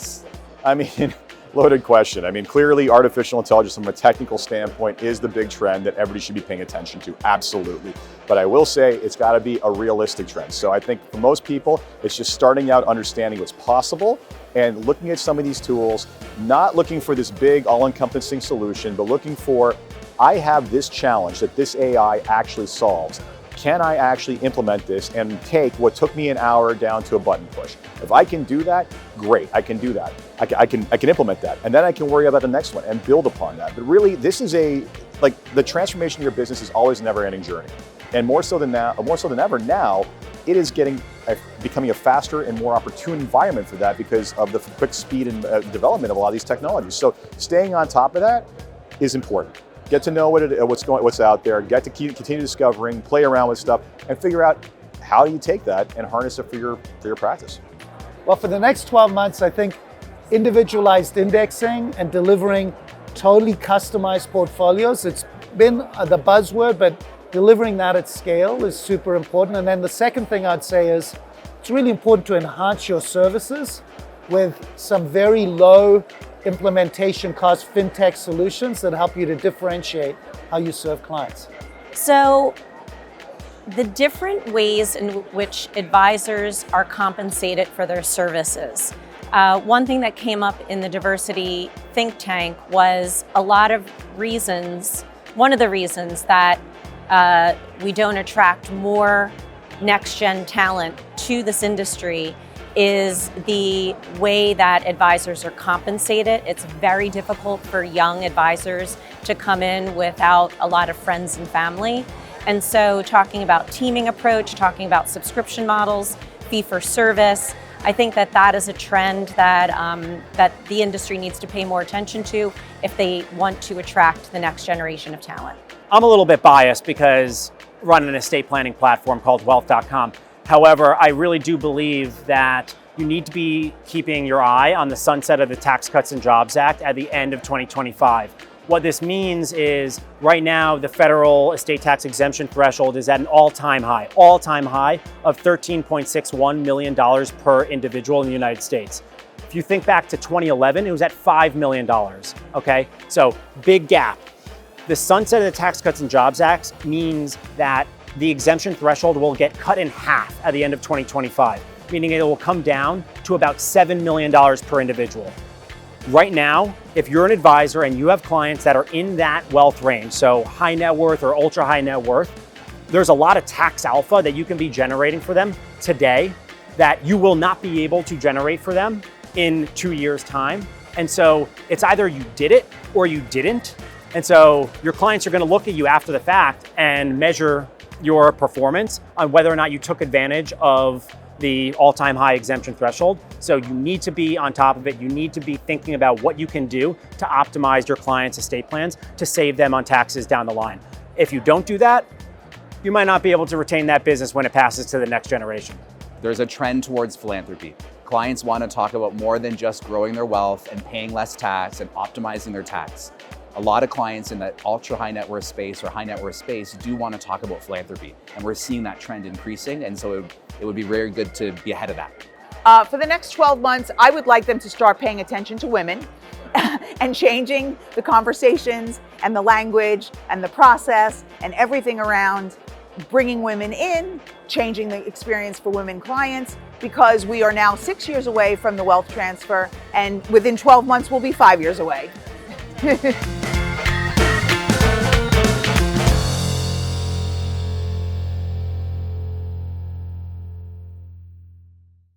Yes. I mean, loaded question. I mean, clearly artificial intelligence from a technical standpoint is the big trend that everybody should be paying attention to, absolutely. But I will say it's got to be a realistic trend. So I think for most people, it's just starting out understanding what's possible and looking at some of these tools, not looking for this big all-encompassing solution, but looking for, I have this challenge that this AI actually solves. Can I actually implement this and take what took me an hour down to a button push? If I can do that, great, I can do that. I can implement that. And then I can worry about the next one and build upon that. But really, this is the transformation of your business is always a never-ending journey. And more so than ever now, it is becoming a faster and more opportune environment for that because of the quick speed and development of a lot of these technologies. So staying on top of that is important. Get to know what's out there, continue discovering, play around with stuff, and figure out how do you take that and harness it for your practice. Well, for the next 12 months, I think individualized indexing and delivering totally customized portfolios, it's been the buzzword, but delivering that at scale is super important. And then the second thing I'd say is it's really important to enhance your services with some very low implementation cost fintech solutions that help you to differentiate how you serve clients. So the different ways in which advisors are compensated for their services. One thing that came up in the diversity think tank was a lot of reasons, one of the reasons that we don't attract more next-gen talent to this industry is the way that advisors are compensated. It's very difficult for young advisors to come in without a lot of friends and family. And so talking about teaming approach, talking about subscription models, fee for service, I think that is a trend that, that the industry needs to pay more attention to if they want to attract the next generation of talent. I'm a little bit biased because I run an estate planning platform called wealth.com. However, I really do believe that you need to be keeping your eye on the sunset of the Tax Cuts and Jobs Act at the end of 2025. What this means is right now, the federal estate tax exemption threshold is at an all-time high of $13.61 million per individual in the United States. If you think back to 2011, it was at $5 million, okay? So big gap. The sunset of the Tax Cuts and Jobs Act means that the exemption threshold will get cut in half at the end of 2025, meaning it will come down to about $7 million per individual. Right now, if you're an advisor and you have clients that are in that wealth range, so high net worth or ultra high net worth, there's a lot of tax alpha that you can be generating for them today that you will not be able to generate for them in 2 years' time. And so it's either you did it or you didn't. And so your clients are going to look at you after the fact and measure your performance on whether or not you took advantage of the all-time high exemption threshold. So you need to be on top of it. You need to be thinking about what you can do to optimize your clients' estate plans to save them on taxes down the line. If you don't do that, you might not be able to retain that business when it passes to the next generation. There's a trend towards philanthropy. Clients want to talk about more than just growing their wealth and paying less tax and optimizing their tax. A lot of clients in that ultra high net worth space or high net worth space do want to talk about philanthropy. And we're seeing that trend increasing. And so it would be very good to be ahead of that. For the next 12 months, I would like them to start paying attention to women and changing the conversations and the language and the process and everything around bringing women in, changing the experience for women clients, because we are now 6 years away from the wealth transfer, and within 12 months, we'll be 5 years away.